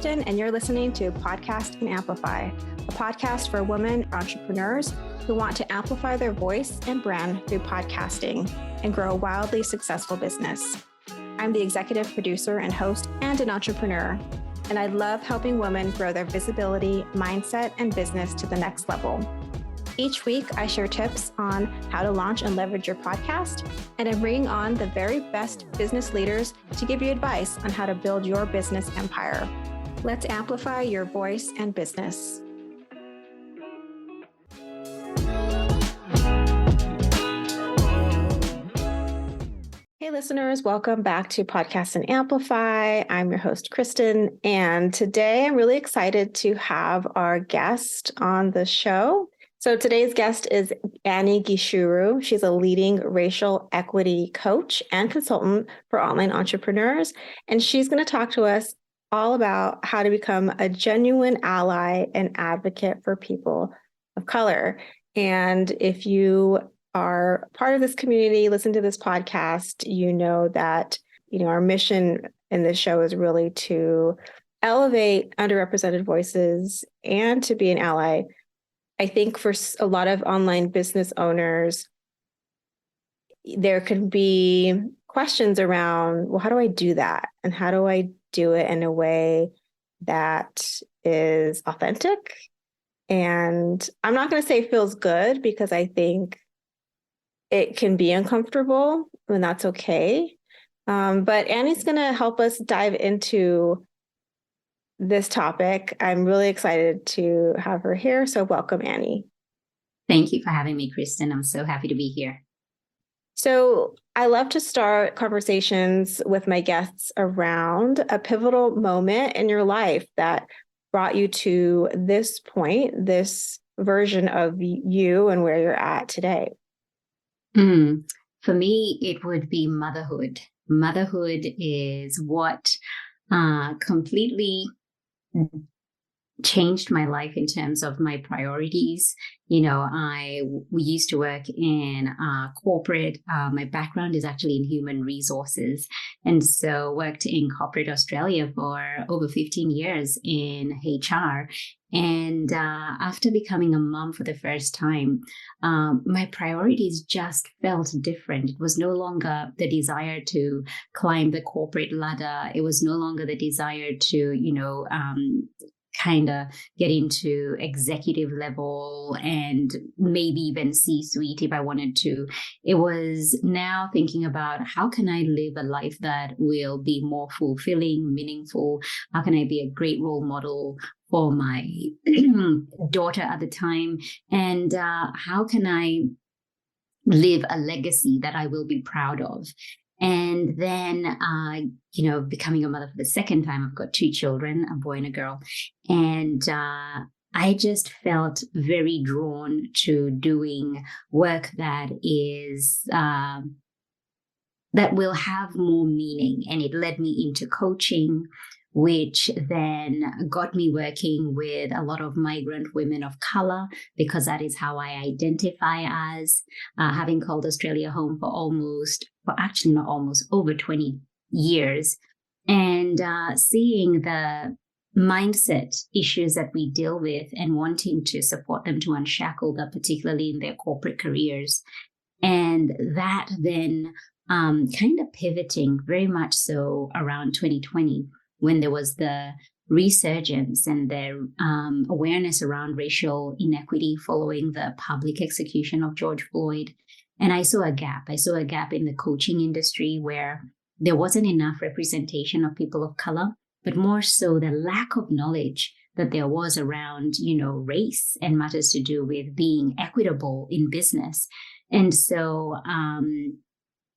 Kristen, and you're listening to Podcast and Amplify, a podcast for women entrepreneurs who want to amplify their voice and brand through podcasting and grow a wildly successful business. I'm the executive producer and host and an entrepreneur, and I love helping women grow their visibility, mindset, and business to the next level. Each week, I share tips on how to launch and leverage your podcast, and I'm bringing on the very best business leaders to give you advice on how to build your business empire. Let's amplify your voice and business. Hey listeners, welcome back to Podcast and Amplify. I'm your host, Kristen, and today I'm really excited to have our guest on the show. So today's guest is Annie Gichuru. She's a leading racial equity coach and consultant for online entrepreneurs. And she's going to talk to us all about how to become a genuine ally and advocate for people of color. And if you are part of this community, listen to this podcast, you know that, our mission in this show is really to elevate underrepresented voices and to be an ally. I think for a lot of online business owners, there can be questions around, well, how do I do that? And how do I do it in a way that is authentic? And I'm not going to say feels good, because I think it can be uncomfortable, and that's okay. But Annie's going to help us dive into this topic. I'm really excited to have her here. So welcome, Annie. Thank you for having me, Kristen. I'm so happy to be here. So I love to start conversations with my guests around a pivotal moment in your life that brought you to this point, this version of you and where you're at today. For me, it would be motherhood. Motherhood is what completely changed my life in terms of my priorities. We used to work in corporate. My background is actually in human resources. And so worked in corporate Australia for over 15 years in HR. And after becoming a mom for the first time, my priorities just felt different. It was no longer the desire to climb the corporate ladder. It was no longer the desire to, kind of get into executive level and maybe even C-suite if I wanted to. It was now thinking about, how can I live a life that will be more fulfilling, meaningful? How can I be a great role model for my daughter at the time? And how can I live a legacy that I will be proud of? And then, becoming a mother for the second time, I've got two children, a boy and a girl. And I just felt very drawn to doing work that is, that will have more meaning. And it led me into coaching, which then got me working with a lot of migrant women of color, because that is how I identify as, having called Australia home for over 20 years, and seeing the mindset issues that we deal with and wanting to support them to unshackle that, particularly in their corporate careers. And that then kind of pivoting very much so around 2020, when there was the resurgence and the awareness around racial inequity following the public execution of George Floyd. And I saw a gap. I saw a gap in the coaching industry where there wasn't enough representation of people of color, but more so the lack of knowledge that there was around, race and matters to do with being equitable in business. And so,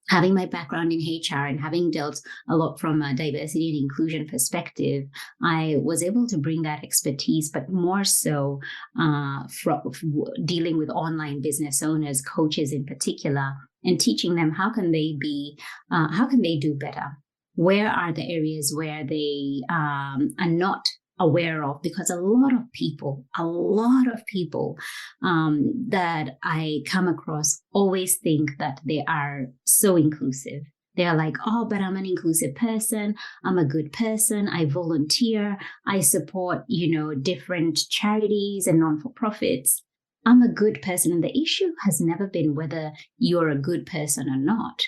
having my background in HR and having dealt a lot from a diversity and inclusion perspective, I was able to bring that expertise, but more so from dealing with online business owners, coaches in particular, and teaching them how can they do better? Where are the areas where they are not aware of? Because a lot of people that I come across always think that they are so inclusive. They're like, oh, but I'm an inclusive person. I'm a good person. I volunteer. I support, different charities and non-for-profits. I'm a good person. And the issue has never been whether you're a good person or not.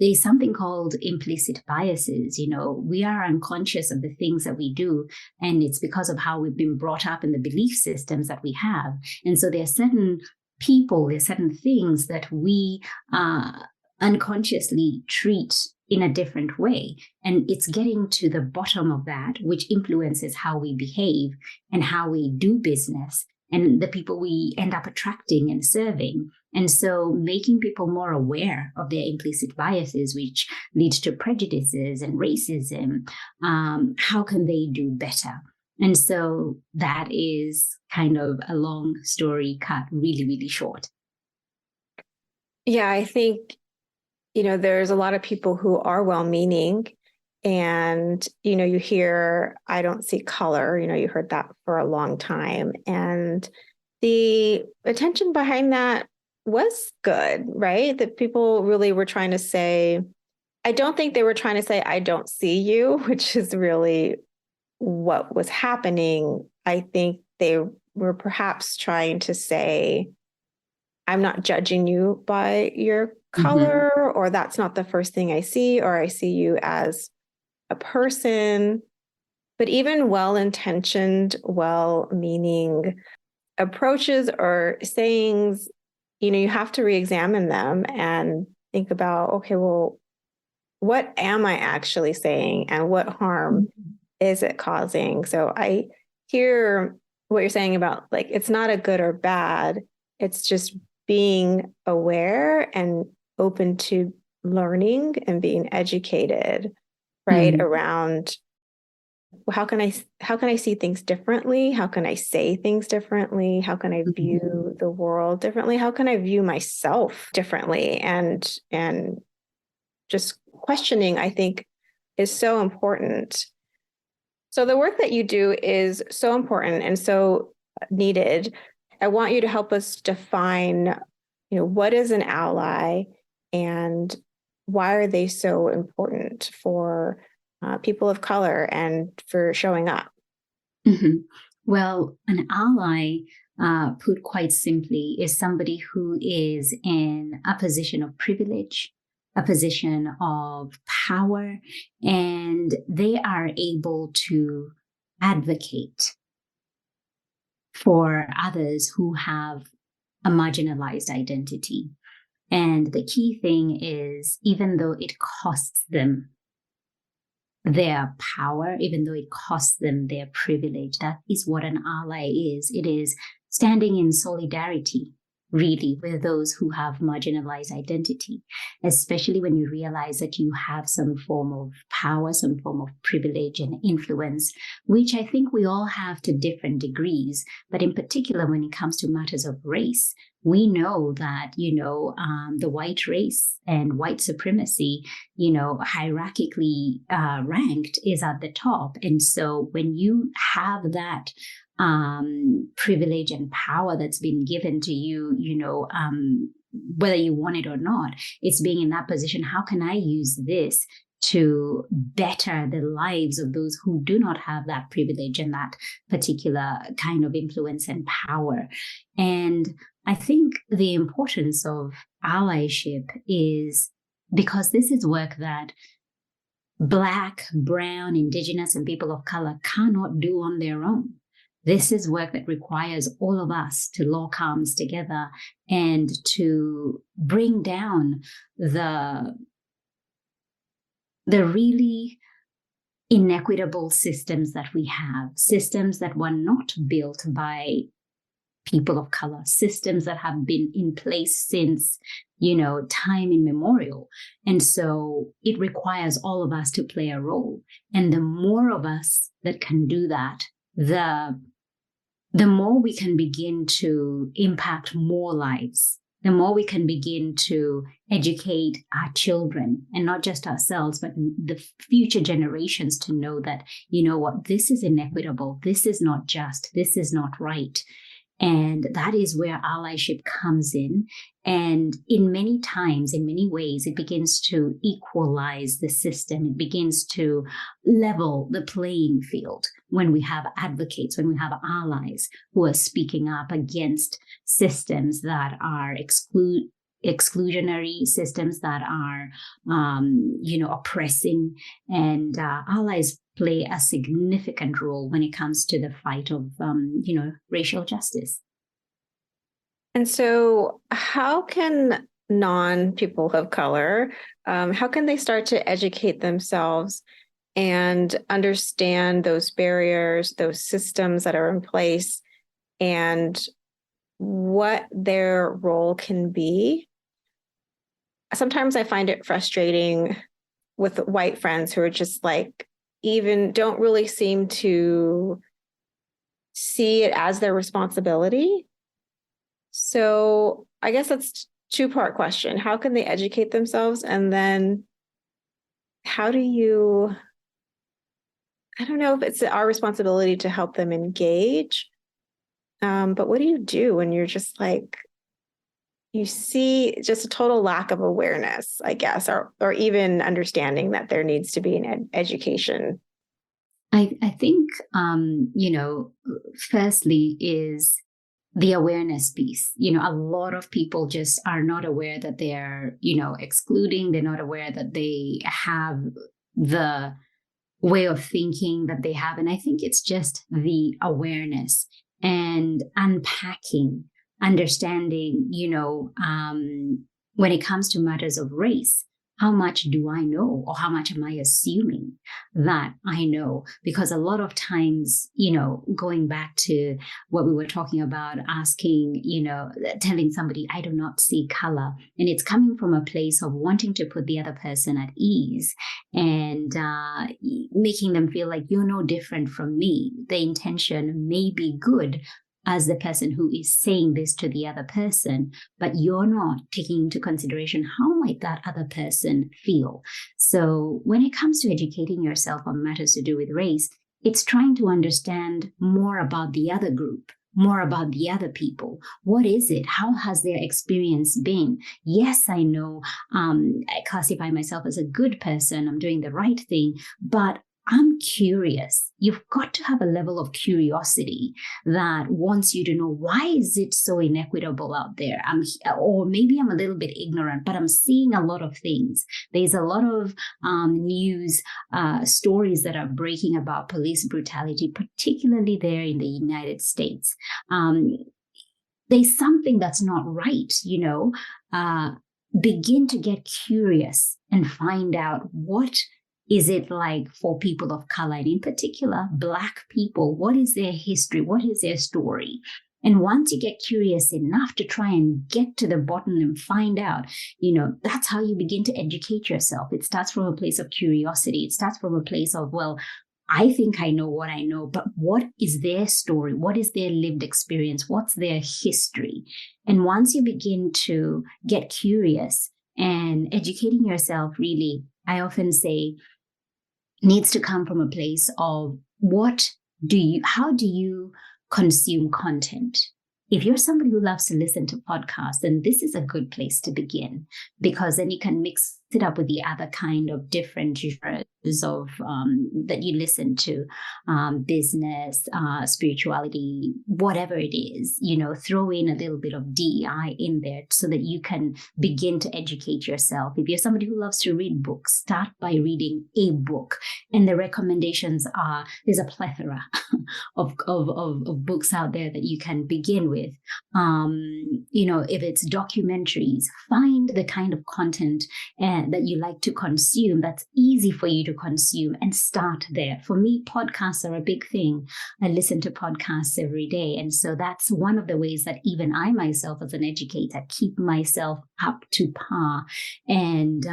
There's something called implicit biases. We are unconscious of the things that we do, and it's because of how we've been brought up in the belief systems that we have. And so there are certain people, there are certain things that we unconsciously treat in a different way. And it's getting to the bottom of that, which influences how we behave and how we do business and the people we end up attracting and serving. And so making people more aware of their implicit biases, which leads to prejudices and racism, how can they do better? And so that is kind of a long story cut really, really short. Yeah, I think, there's a lot of people who are well-meaning and, you hear, I don't see color, you heard that for a long time. And the intention behind that was good, right? That people really were trying to say, I don't think they were trying to say, I don't see you, which is really what was happening. I think they were perhaps trying to say, I'm not judging you by your color, or that's not the first thing I see, or I see you as a person. But even well-intentioned, well-meaning approaches or sayings, you have to re-examine them and think about, okay, well, what am I actually saying and what harm is it causing? So I hear what you're saying about, like, it's not a good or bad. It's just being aware and open to learning and being educated, right? Around how can I see things differently? How can I say things differently? How can I view the world differently? How can I view myself differently? And just questioning, I think, is so important. So the work that you do is so important and so needed. I want you to help us define, what is an ally and why are they so important for people of color and for showing up? Well, an ally, put quite simply, is somebody who is in a position of privilege, a position of power, and they are able to advocate for others who have a marginalized identity. And the key thing is, even though it costs them their power, even though it costs them their privilege, that is what an ally is. It is standing in solidarity, really, with those who have marginalized identity, especially when you realize that you have some form of power, some form of privilege and influence, which I think we all have to different degrees. But in particular, when it comes to matters of race, we know that, the white race and white supremacy, hierarchically ranked is at the top. And so when you have that privilege and power that's been given to you, whether you want it or not, it's being in that position. How can I use this to better the lives of those who do not have that privilege and that particular kind of influence and power? And I think the importance of allyship is because this is work that Black, Brown, Indigenous, and people of color cannot do on their own. This is work that requires all of us to lock arms together and to bring down the really inequitable systems that we have, systems that were not built by people of color, systems that have been in place since, time immemorial. And so it requires all of us to play a role. And the more of us that can do that, the more we can begin to impact more lives, the more we can begin to educate our children, and not just ourselves, but the future generations to know that, this is inequitable, this is not just, this is not right. And that is where allyship comes in. And in many times, in many ways, it begins to equalize the system. It begins to level the playing field when we have advocates, when we have allies who are speaking up against systems that are exclusionary, systems that are, oppressing. And allies play a significant role when it comes to the fight of, racial justice. And so how can non-people of color, how can they start to educate themselves and understand those barriers, those systems that are in place, and what their role can be? Sometimes I find it frustrating with white friends who are just like, even don't really seem to see it as their responsibility. So I guess that's a two-part question. How can they educate themselves? And then how do you, I don't know if it's our responsibility to help them engage, but what do you do when you're just like, you see just a total lack of awareness, I guess, or even understanding that there needs to be an education? I think, firstly is the awareness piece. A lot of people just are not aware that they're, excluding. They're not aware that they have the way of thinking that they have. And I think it's just the awareness and unpacking, understanding, when it comes to matters of race, how much do I know, or how much am I assuming that I know? Because a lot of times, going back to what we were talking about, asking, telling somebody, I do not see color. And it's coming from a place of wanting to put the other person at ease and making them feel like you're no different from me. The intention may be good as the person who is saying this to the other person, but you're not taking into consideration how might that other person feel. So when it comes to educating yourself on matters to do with race, it's trying to understand more about the other group, more about the other people. What is it? How has their experience been? Yes, I know I classify myself as a good person. I'm doing the right thing, but I'm curious. You've got to have a level of curiosity that wants you to know, why is it so inequitable out there? Or maybe I'm a little bit ignorant, but I'm seeing a lot of things. There's a lot of news stories that are breaking about police brutality, particularly there in the United States. There's something that's not right, begin to get curious and find out, what is it like for people of color, and in particular, Black people? What is their history? What is their story? And once you get curious enough to try and get to the bottom and find out, that's how you begin to educate yourself. It starts from a place of curiosity. It starts from a place of, well, I think I know what I know, but what is their story? What is their lived experience? What's their history? And once you begin to get curious and educating yourself, really, I often say, needs to come from a place of how do you consume content? If you're somebody who loves to listen to podcasts, then this is a good place to begin, because then you can mix it up with the other kind of different genres of that you listen to, business, spirituality, whatever it is, throw in a little bit of DEI in there so that you can begin to educate yourself. If you're somebody who loves to read books, start by reading a book. And the recommendations are, there's a plethora of books out there that you can begin with. If it's documentaries, find the kind of content that you like to consume that's easy for you to consume, and start there. For me, podcasts are a big thing. I listen to podcasts every day. And so that's one of the ways that even I myself as an educator keep myself up to par and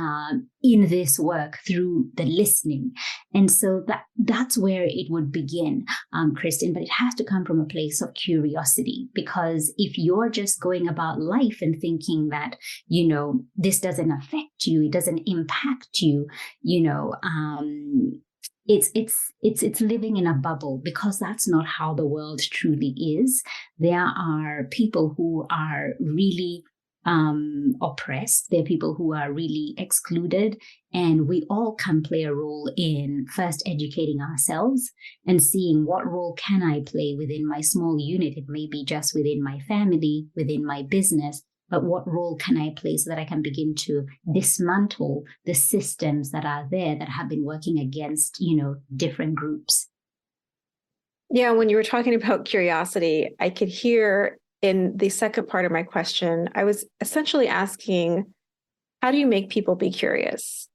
in this work through the listening. And so that's where it would begin, Kristen, but it has to come from a place of curiosity, because if you're just going about life and thinking that, this doesn't affect you, it doesn't impact you, it's living in a bubble, because that's not how the world truly is. There are people who are really oppressed. There are people who are really excluded, and we all can play a role in first educating ourselves and seeing what role can I play within my small unit. It may be just within my family, within my business, but what role can I play so that I can begin to dismantle the systems that are there that have been working against, different groups. Yeah, when you were talking about curiosity, I could hear in the second part of my question, I was essentially asking, how do you make people be curious?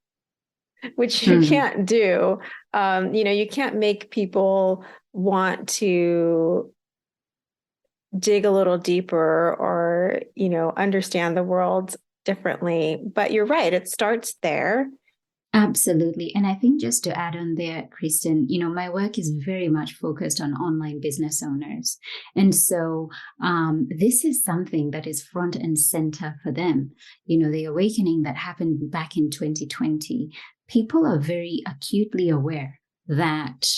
Which you can't do. You can't make people want to dig a little deeper or, understand the world differently. But you're right, it starts there. Absolutely. And I think just to add on there, Kristen, my work is very much focused on online business owners. And so this is something that is front and center for them. The awakening that happened back in 2020, people are very acutely aware that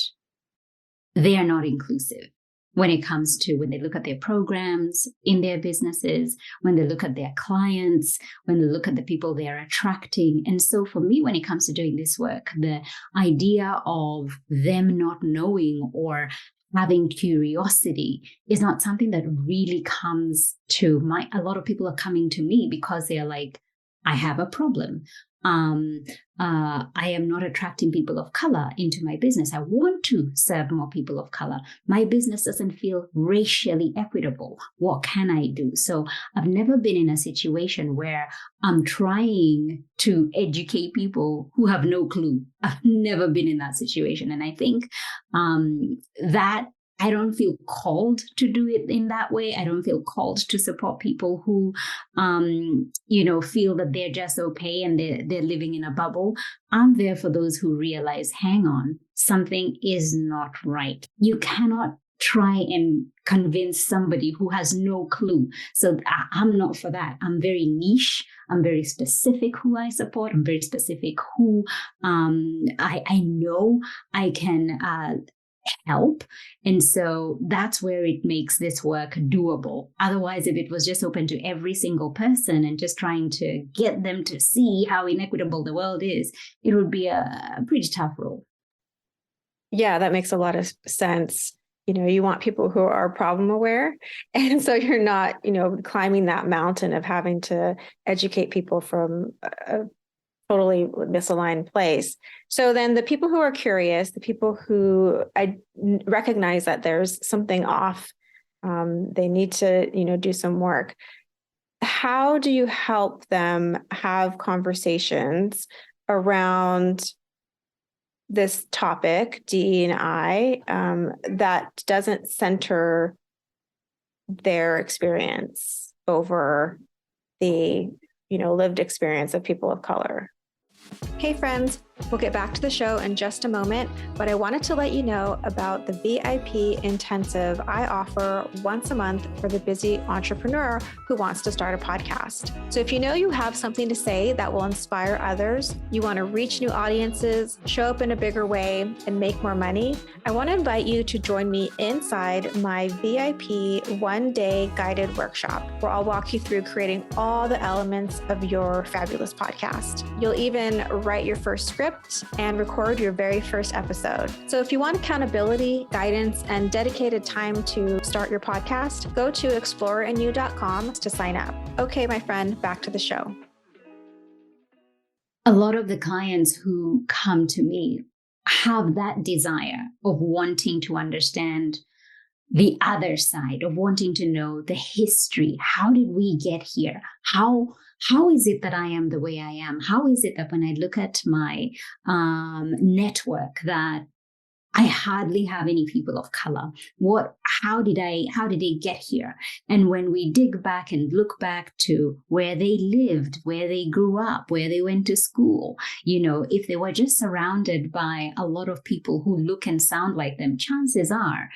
they are not inclusive when it comes to when they look at their programs in their businesses, when they look at their clients, when they look at the people they are attracting. And so for me, when it comes to doing this work, the idea of them not knowing or having curiosity is not something that really comes to a lot of people are coming to me because they're like, I have a problem. I am not attracting people of color into my business. I want to serve more people of color. My business doesn't feel racially equitable. What can I do? So I've never been in a situation where I'm trying to educate people who have no clue. I've never been in that situation. And I think that I don't feel called to do it in that way. I don't feel called to support people who, feel that they're just okay and they're living in a bubble. I'm there for those who realize, hang on, something is not right. You cannot try and convince somebody who has no clue. So I'm not for that. I'm very niche. I'm very specific who I support. I'm very specific who I know I can help. And so that's where it makes this work doable. Otherwise, if it was just open to every single person and just trying to get them to see how inequitable the world is, it would be a pretty tough role. Yeah, that makes a lot of sense. You want people who are problem aware. And so you're not, climbing that mountain of having to educate people from a totally misaligned place. So then the people who are curious, the people who I recognize that there's something off, they need to, do some work. How do you help them have conversations around this topic, DE&I, that doesn't center their experience over the, lived experience of people of color? Hey friends, we'll get back to the show in just a moment, but I wanted to let you know about the VIP intensive I offer once a month for the busy entrepreneur who wants to start a podcast. So if you have something to say that will inspire others, you want to reach new audiences, show up in a bigger way, and make more money, I want to invite you to join me inside my VIP one-day guided workshop, where I'll walk you through creating all the elements of your fabulous podcast. You'll even write your first script and record your very first episode. So if you want accountability, guidance, and dedicated time to start your podcast, go to explorerandyou.com to sign up. Okay, my friend, back to the show. A lot of the clients who come to me have that desire of wanting to understand the other side, of wanting to know the history. How did we get here? How is it that I am the way I am? How is it that when I look at my network that I hardly have any people of color? How did they get here? And when we dig back and look back to where they lived, where they grew up, where they went to school, if they were just surrounded by a lot of people who look and sound like them, chances are,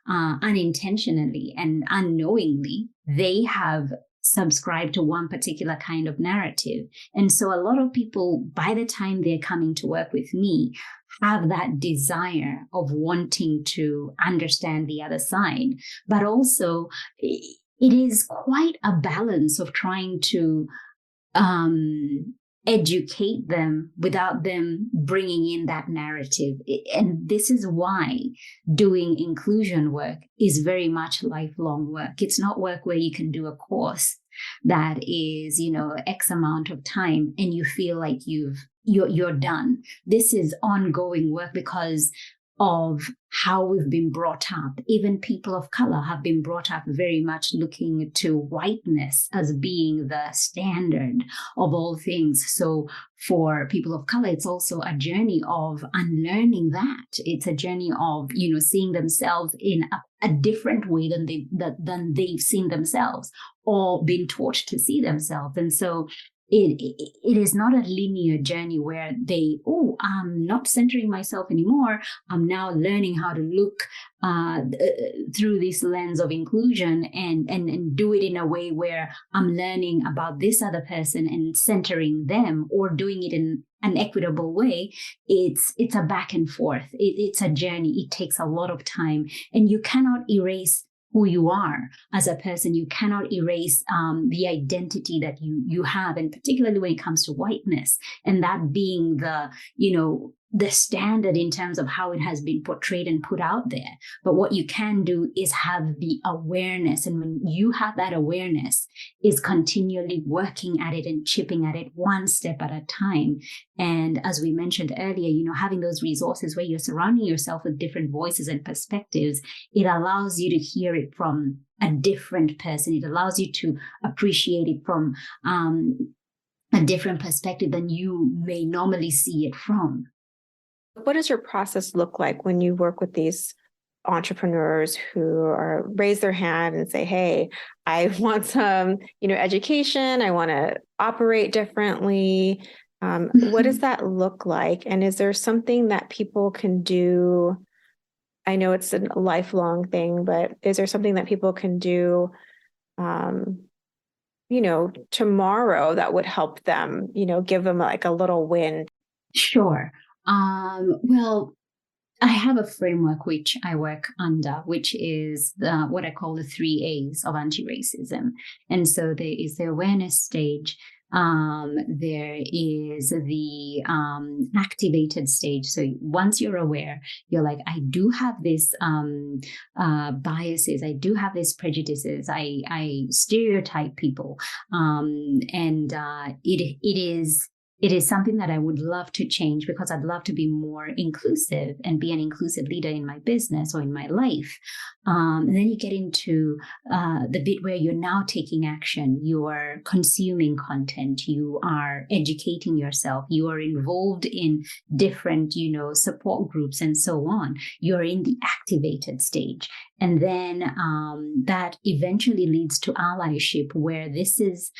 unintentionally and unknowingly, they have subscribe to one particular kind of narrative. And so a lot of people, by the time they're coming to work with me, have that desire of wanting to understand the other side, but also it is quite a balance of trying to educate them without them bringing in that narrative. And this is why doing inclusion work is very much lifelong work. It's not work where you can do a course that is, X amount of time and you feel like you're done. This is ongoing work because of how we've been brought up. Even people of color have been brought up very much looking to whiteness as being the standard of all things. So for people of color, it's also a journey of unlearning that. It's a journey of, seeing themselves in a different way than they've seen themselves or been taught to see themselves. And so it is not a linear journey where I'm not centering myself anymore. I'm now learning how to look through this lens of inclusion and do it in a way where I'm learning about this other person and centering them, or doing it in an equitable way. It's a back and forth. It's a journey. It takes a lot of time, and you cannot erase who you are as a person. You cannot erase the identity that you have, and particularly when it comes to whiteness, and that being the standard in terms of how it has been portrayed and put out there. But what you can do is have the awareness. And when you have that awareness, is continually working at it and chipping at it one step at a time. And as we mentioned earlier, having those resources where you're surrounding yourself with different voices and perspectives, it allows you to hear it from a different person. It allows you to appreciate it from a different perspective than you may normally see it from. What does your process look like when you work with these entrepreneurs who raise their hand and say, hey, I want some, education, I want to operate differently? What does that look like? And is there something that people can do? I know it's a lifelong thing, but is there something that people can do, tomorrow that would help them, give them like a little win? Sure. Well, I have a framework which I work under, which is what I call the 3 A's of anti-racism. And so there is the awareness stage. There is the activated stage. So once you're aware, you're like, I do have this biases. I do have these prejudices. I stereotype people. It is something that I would love to change, because I'd love to be more inclusive and be an inclusive leader in my business or in my life. And then you get into the bit where you're now taking action. You are consuming content. You are educating yourself. You are involved in different, support groups and so on. You're in the activated stage. And then that eventually leads to allyship, where this is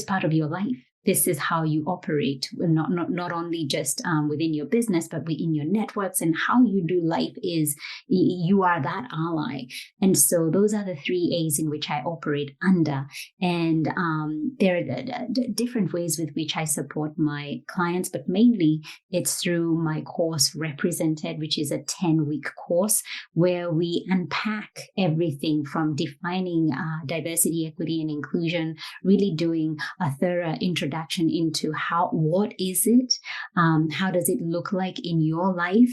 part of your life. This is how you operate, not only just within your business, but within your networks, and how you do life is you are that ally. And so those are the 3 A's in which I operate under. And there are different ways with which I support my clients, but mainly it's through my course Represented, which is a 10-week course where we unpack everything from defining diversity, equity, and inclusion, really doing a thorough introduction into what is it, how does it look like in your life,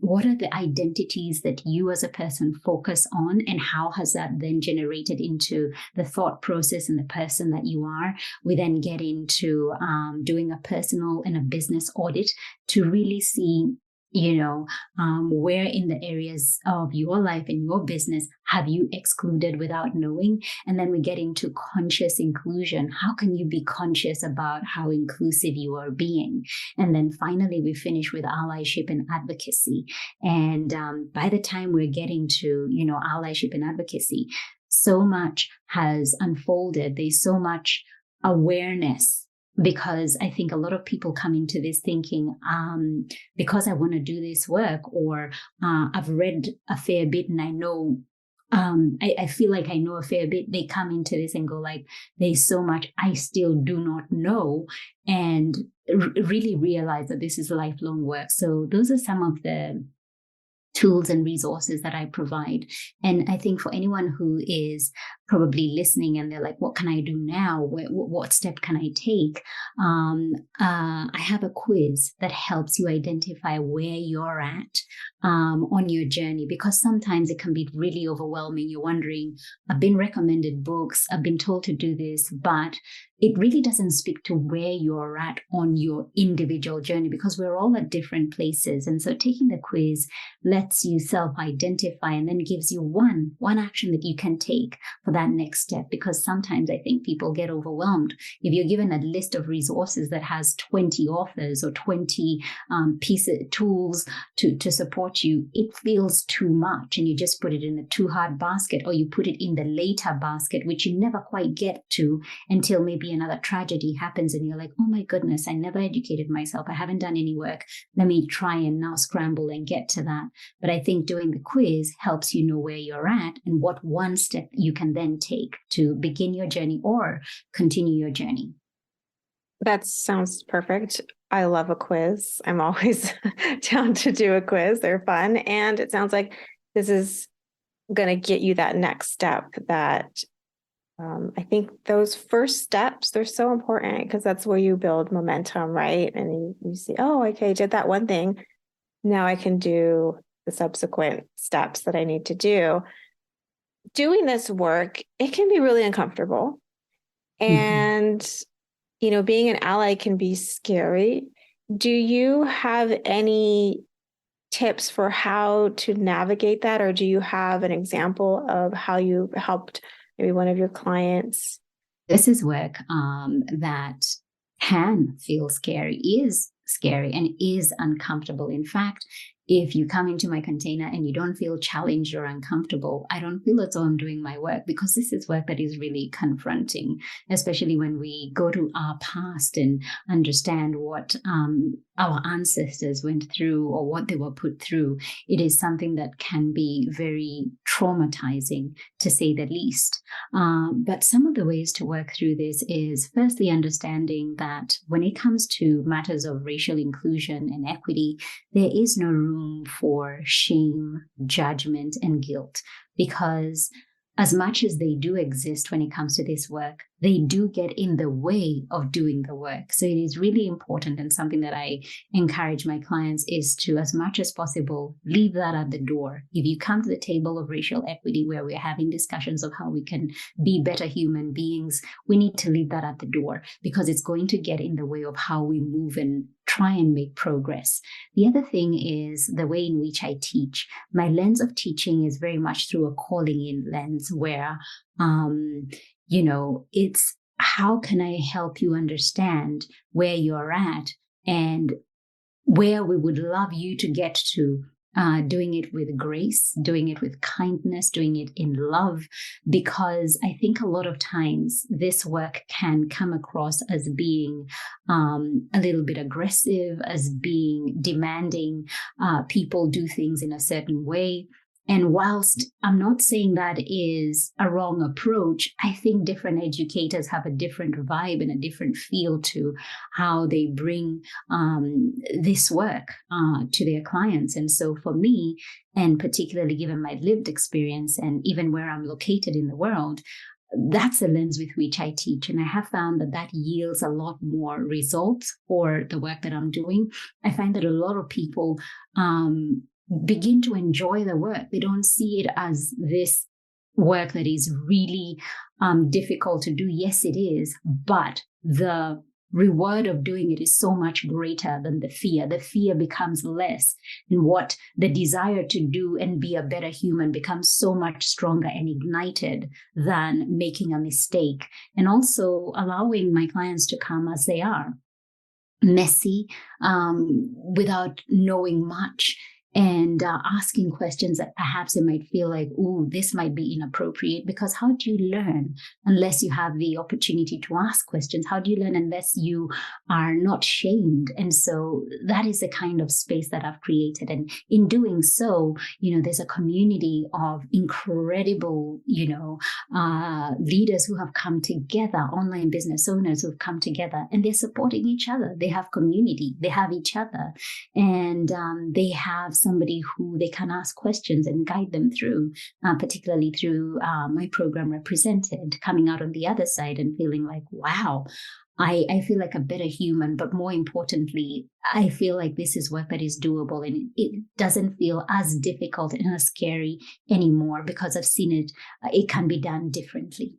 what are the identities that you as a person focus on, and how has that then generated into the thought process and the person that you are. We then get into doing a personal and a business audit to really see where in the areas of your life and your business have you excluded without knowing? And then we get into conscious inclusion. How can you be conscious about how inclusive you are being? And then finally, we finish with allyship and advocacy. And by the time we're getting to, allyship and advocacy, so much has unfolded. There's so much awareness, because I think a lot of people come into this thinking, because I want to do this work, or I've read a fair bit and I know I feel like I know a fair bit. They come into this and go like, there's so much I still do not know, and really realize that this is lifelong work. So those are some of the tools and resources that I provide. And I think for anyone who is probably listening and they're like, what can I do now? What step can I take? I have a quiz that helps you identify where you're at on your journey, because sometimes it can be really overwhelming. You're wondering, I've been recommended books, I've been told to do this, but it really doesn't speak to where you're at on your individual journey, because we're all at different places. And so taking the quiz lets you self-identify and then gives you one action that you can take for that next step. Because sometimes I think people get overwhelmed. If you're given a list of resources that has 20 authors or 20 pieces, tools to support you, it feels too much, and you just put it in the too hard basket, or you put it in the later basket, which you never quite get to until maybe another tragedy happens and you're like, oh my goodness, I never educated myself, I haven't done any work, let me try and now scramble and get to that. But I think doing the quiz helps you know where you're at and what one step you can then take to begin your journey or continue your journey. That sounds perfect. I love a quiz. I'm always down to do a quiz. They're fun. And it sounds like this is going to get you that next step that I think those first steps, they're so important, because that's where you build momentum, right? And you see, oh, okay, I did that one thing. Now I can do the subsequent steps that I need to do. Doing this work, it can be really uncomfortable. And, being an ally can be scary. Do you have any tips for how to navigate that? Or do you have an example of how you helped maybe one of your clients? This is work that can feel scary, is scary, and is uncomfortable. In fact, if you come into my container and you don't feel challenged or uncomfortable, I don't feel as though I'm doing my work, because this is work that is really confronting, especially when we go to our past and understand what our ancestors went through or what they were put through. It is something that can be very traumatizing, to say the least. But some of the ways to work through this is firstly understanding that when it comes to matters of racial inclusion and equity, there is no room for shame, judgment, and guilt, because as much as they do exist when it comes to this work, they do get in the way of doing the work. So it is really important, and something that I encourage my clients is to, as much as possible, leave that at the door. If you come to the table of racial equity where we're having discussions of how we can be better human beings, we need to leave that at the door, because it's going to get in the way of how we move and try and make progress. The other thing is the way in which I teach. My lens of teaching is very much through a calling in lens, where it's how can I help you understand where you're at and where we would love you to get to, doing it with grace, doing it with kindness, doing it in love, because I think a lot of times this work can come across as being a little bit aggressive, as being demanding. People do things in a certain way. And whilst I'm not saying that is a wrong approach, I think different educators have a different vibe and a different feel to how they bring this work to their clients. And so for me, and particularly given my lived experience and even where I'm located in the world, that's the lens with which I teach. And I have found that yields a lot more results for the work that I'm doing. I find that a lot of people begin to enjoy the work. They don't see it as this work that is really difficult to do. Yes, it is, but the reward of doing it is so much greater than the fear. The fear becomes less, and what the desire to do and be a better human becomes so much stronger and ignited than making a mistake. And also allowing my clients to come as they are, messy, without knowing much. and asking questions that perhaps it might feel like, oh, this might be inappropriate. Because how do you learn unless you have the opportunity to ask questions? How do you learn unless you are not shamed? And so that is the kind of space that I've created. And in doing so, there's a community of incredible, leaders who have come together, online business owners who have come together, and they're supporting each other. They have community, they have each other, and they have somebody who they can ask questions and guide them through, particularly through my program Represented, coming out on the other side and feeling like, wow, I feel like a better human, but more importantly, I feel like this is work that is doable, and it doesn't feel as difficult and as scary anymore because I've seen it can be done differently.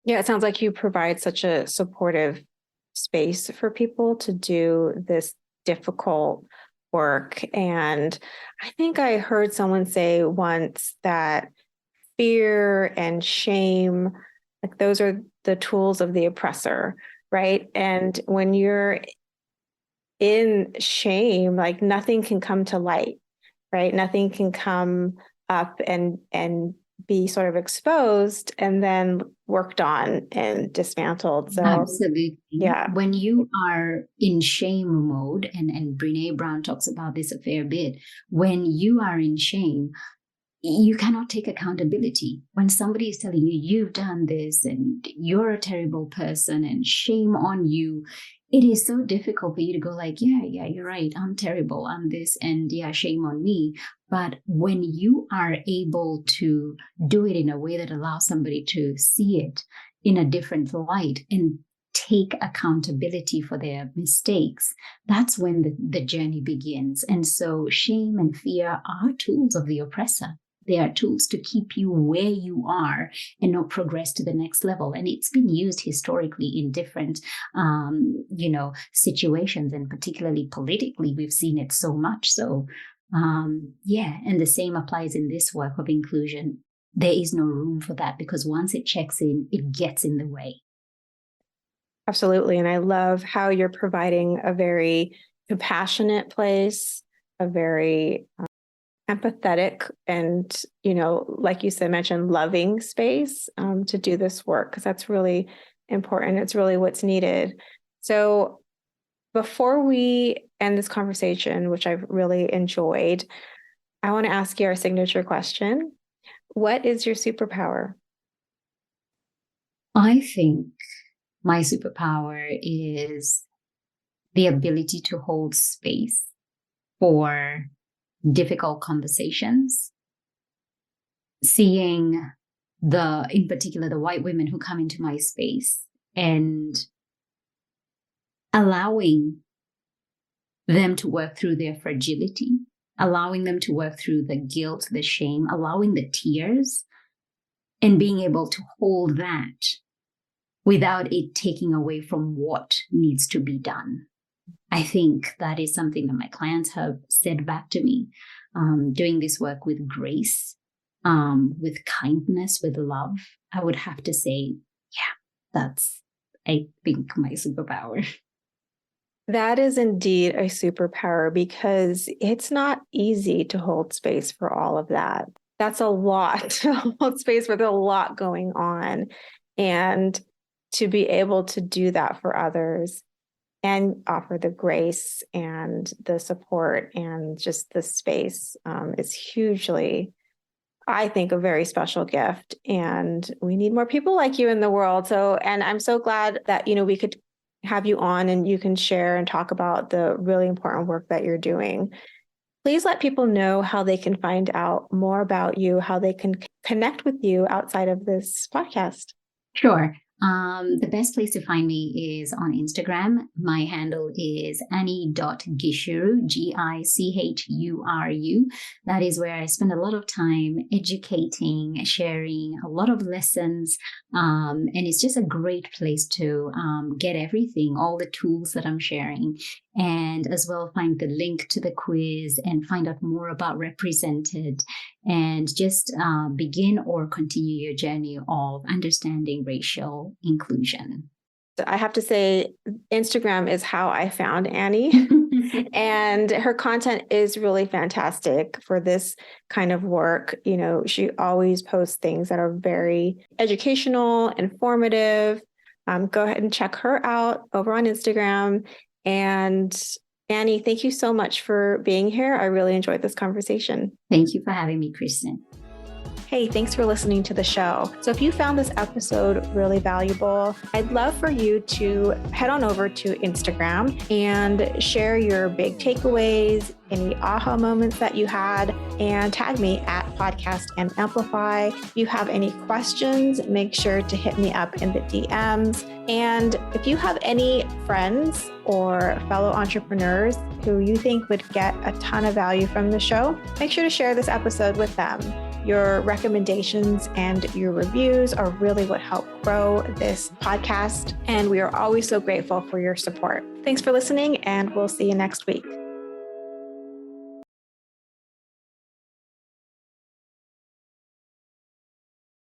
Yeah, it sounds like you provide such a supportive space for people to do this difficult work. And I think I heard someone say once that fear and shame, like those are the tools of the oppressor, right? And when you're in shame, like nothing can come to light, right? Nothing can come up and be sort of exposed and then worked on and dismantled. So Absolutely. yeah. When you are in shame mode, and Brene Brown talks about this a fair bit, when you are in shame, you cannot take accountability. When somebody is telling you, you've done this and you're a terrible person and shame on you, it is so difficult for you to go like, yeah, you're right. I'm terrible. I'm this, and yeah, shame on me. But when you are able to do it in a way that allows somebody to see it in a different light and take accountability for their mistakes, that's when the journey begins. And so shame and fear are tools of the oppressor. They are tools to keep you where you are and not progress to the next level. And it's been used historically in different, situations, and particularly politically, we've seen it so much. So, and the same applies in this work of inclusion. There is no room for that, because once it checks in, it gets in the way. Absolutely. And I love how you're providing a very compassionate place, a very empathetic and, like you said, mentioned loving space to do this work, because that's really important. It's really what's needed. So before we end this conversation, which I've really enjoyed, I want to ask you our signature question. What is your superpower? I think my superpower is the ability to hold space for difficult conversations, seeing in particular, the white women who come into my space and allowing them to work through their fragility, allowing them to work through the guilt, the shame, allowing the tears, and being able to hold that without it taking away from what needs to be done. I think that is something that my clients have said back to me. Doing this work with grace, with kindness, with love, I would have to say, that's, I think, my superpower. That is indeed a superpower, because it's not easy to hold space for all of that. That's a lot to hold space with a lot going on. And to be able to do that for others and offer the grace and the support and just the space is hugely, I think, a very special gift. And we need more people like you in the world. So, and I'm so glad that, we could have you on and you can share and talk about the really important work that you're doing. Please let people know how they can find out more about you, how they can connect with you outside of this podcast. Sure. The best place to find me is on Instagram. My handle is Annie.Gichuru, Gichuru. That is where I spend a lot of time educating, sharing a lot of lessons. And it's just a great place to get everything, all the tools that I'm sharing. And as well, find the link to the quiz and find out more about Represented, and just begin or continue your journey of understanding racial inclusion. I have to say, Instagram is how I found Annie. And her content is really fantastic for this kind of work. She always posts things that are very educational, informative. Go ahead and check her out over on Instagram. And Annie, thank you so much for being here. I really enjoyed this conversation. Thank you for having me, Kristen. Hey, thanks for listening to the show. So if you found this episode really valuable, I'd love for you to head on over to Instagram and share your big takeaways, any aha moments that you had, and tag me at Podcast and Amplify. If you have any questions, make sure to hit me up in the DMs. And if you have any friends or fellow entrepreneurs who you think would get a ton of value from the show, make sure to share this episode with them. Your recommendations and your reviews are really what help grow this podcast. And we are always so grateful for your support. Thanks for listening, and we'll see you next week.